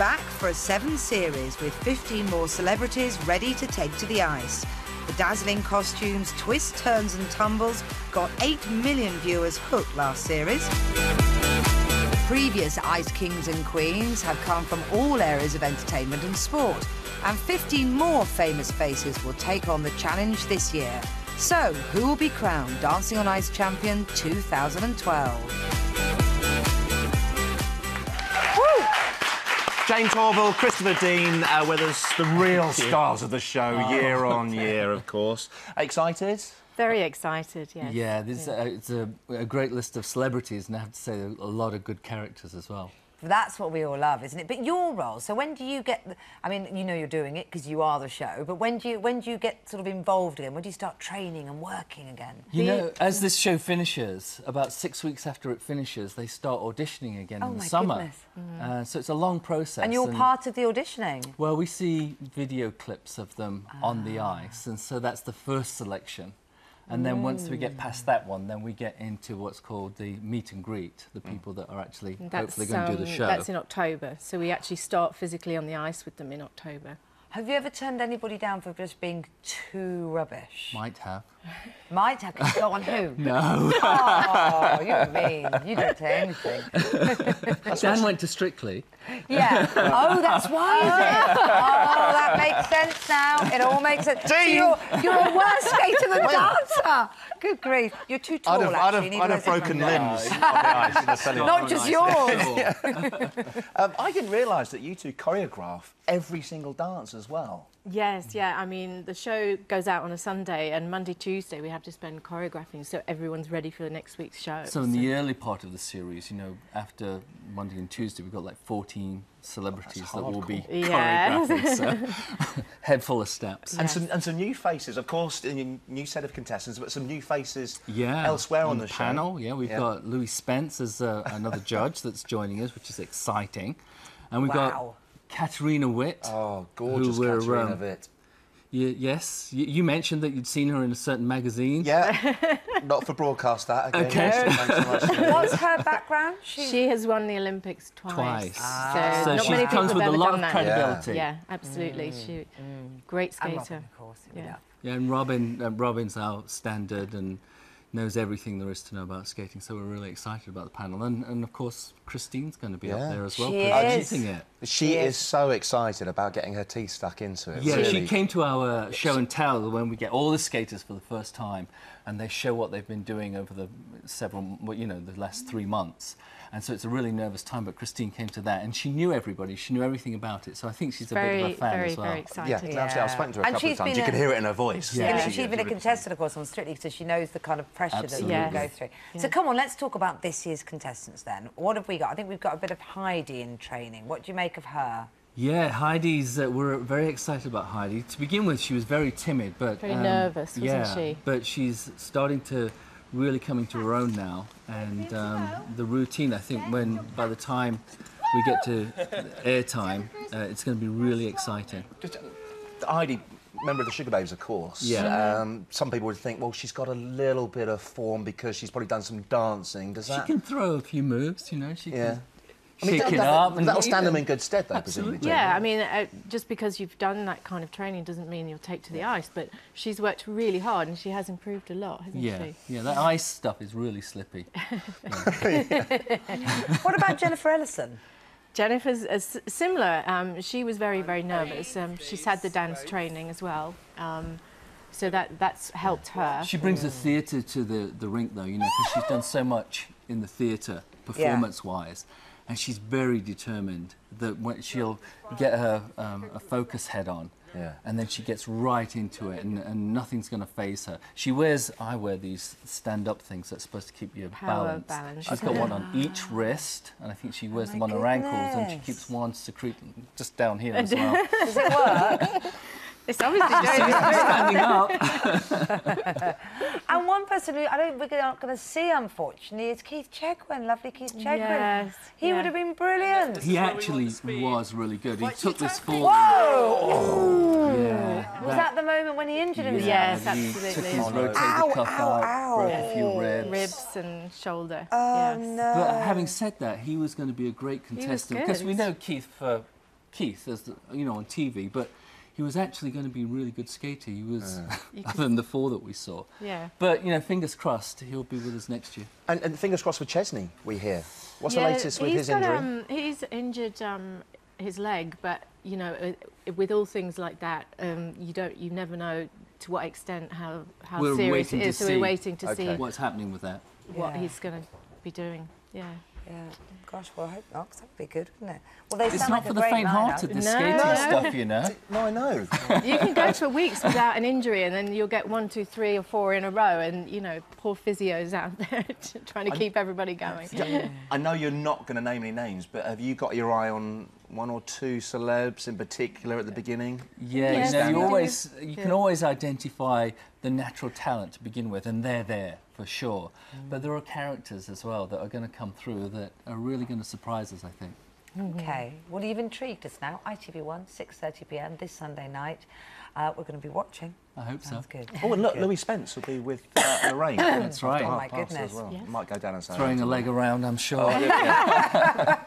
back for a 7 series with 15 more celebrities ready to take to the ice. The dazzling costumes, twists, turns and tumbles got 8 million viewers hooked last series. The previous Ice Kings and Queens have come from all areas of entertainment and sport, and 15 more famous faces will take on the challenge this year. So, who will be crowned Dancing on Ice Champion 2012? Jane Torville, Christopher Dean with us, the real stars of the show, year on year, of course. Excited? Very excited, yes. Yeah, it's a great list of celebrities, and I have to say, a lot of good characters as well. That's what we all love, isn't it? But your role, so when do you get... I mean, you know you're doing it because you are the show, but when do you get sort of involved again? When do you start training and working again? You know, as this show finishes, about 6 weeks after it finishes, they start auditioning again in the summer. Goodness. So it's a long process. And you're part of the auditioning? Well, we see video clips of them on the ice, and so that's the first selection. And then once we get past that one, then we get into what's called the meet and greet, the people that are actually hopefully going to do the show. That's in October, so we actually start physically on the ice with them in October. Have you ever turned anybody down for just being too rubbish? Might have. Might have? Can you go on who? No. Oh, you're mean. You don't say anything. Dan went to Strictly. Yeah. Oh, that's why, is it? Oh, that makes sense now. It all makes sense. So you're a worse skater than dancer. Good grief. You're too tall, actually. I'd have broken limbs on the ice. Not just yours. I didn't realise that you two choreograph every single dance as well. Yes, yeah. I mean, the show goes out on a Sunday, and Monday, Tuesday, we have to spend choreographing, so everyone's ready for the next week's show. So in the early part of the series, you know, after Monday and Tuesday, we've got like 14 celebrities that will be choreographing, so head full of steps. And some new faces, of course, a new set of contestants, but some new faces elsewhere on the show. Panel, we've got Louis Spence as another judge that's joining us, which is exciting. And we've got Katarina Witt. Oh, gorgeous Katarina Witt. Yes, you mentioned that you'd seen her in a certain magazine. Yeah, not for broadcast that again. Okay. What's her background? She has won the Olympics twice. So not she many comes people with have a ever lot done of that. credibility. Yeah, absolutely. Great skater. And Robin, of course. Yeah, and Robin's our standard and knows everything there is to know about skating, so we're really excited about the panel. And of course, Christine's going to be up there as well, producing it. She is so excited about getting her teeth stuck into it. Yeah, really. She came to our show and tell when we get all the skaters for the first time, and they show what they've been doing over the the last 3 months. And so it's a really nervous time, but Christine came to that, and she knew everybody, she knew everything about it, so I think she's a bit of a fan as well. Very excited. Yeah, I've spoken to her a couple of times. You can hear it in her voice. Yeah. She's been a contestant, of course, on Strictly, so she knows the kind of pressure that you go through. Yeah. So come on, let's talk about this year's contestants then. What have we got? I think we've got a bit of Heidi in training. What do you make of her? Yeah, Heidi's... we're very excited about Heidi. To begin with, she was very timid, but... Very nervous, wasn't she? But she's starting to really come into her own now, and the routine, I think, by the time we get to airtime, it's going to be really exciting. Heidi, member of the Sugar Babes, of course. Yeah. Some people would think, well, she's got a little bit of form because she's probably done some dancing. Does that... She can throw a few moves, you know. She can... I mean, shake it up. That'll stand them in good stead, though, presumably. Yeah, I mean, just because you've done that kind of training doesn't mean you'll take to the ice, but she's worked really hard and she has improved a lot, hasn't she? Yeah, that ice stuff is really slippy. What about Jennifer Ellison? Jennifer's similar. She was very, very nervous. She's had the dance training as well, so that's helped her. She brings the theatre to the rink, though, you know, because she's done so much in the theatre, performance-wise. And she's very determined that when she'll get her a focus head on, and then she gets right into it, and nothing's going to faze her. I wear these stand-up things that's supposed to keep you balanced. She's got one on each wrist, and I think she wears them on her ankles, and she keeps one secreting just down here as well. Does it work? It's obviously standing up. And one person who we're not going to see, unfortunately, is Keith Chegwin, lovely Keith Chegwin. Yes, he would have been brilliant. He actually was really good. He took this forward. Whoa! Oh, yeah. Was that the moment when he injured himself? Yes, He absolutely. took his rotator cuff out, broke a few ribs. Ribs and shoulder. Oh, yes. no. But having said that, he was going to be a great contestant because we know Keith for Keith, as you know, on TV, but he was actually going to be a really good skater. He was, other than the 4 that we saw. Yeah. But, you know, fingers crossed, he'll be with us next year. And fingers crossed for Chesney, we hear. What's the latest with his injury? He's injured his leg, but, you know, with all things like that, you never know to what extent how serious it is. So we're waiting to see what's happening with that. What he's going to be doing. Yeah. Yeah, gosh, well, I hope not, because that'd be good, wouldn't it? Well, they It's sound not like for a the great faint-hearted, lineup. this skating stuff, you know. No, I know. You can go for weeks without an injury, and then you'll get 1, 2, 3 or 4 in a row, and, you know, poor physios out there trying to keep everybody going. I know you're not going to name any names, but have you got your eye on 1 or 2 celebs in particular at the beginning? Yeah, you can always identify the natural talent to begin with, and they're there for sure. But there are characters as well that are going to come through that are really going to surprise us, I think. OK, well, you've intrigued us now. ITV1, 6:30 p.m. this Sunday night. We're going to be watching. I hope so. Sounds good. Oh, and look, Louis Spence will be with Lorraine. That's right. Oh, my goodness. As well. Yes. Might go down and say Throwing a leg around, I'm sure. Oh, yeah.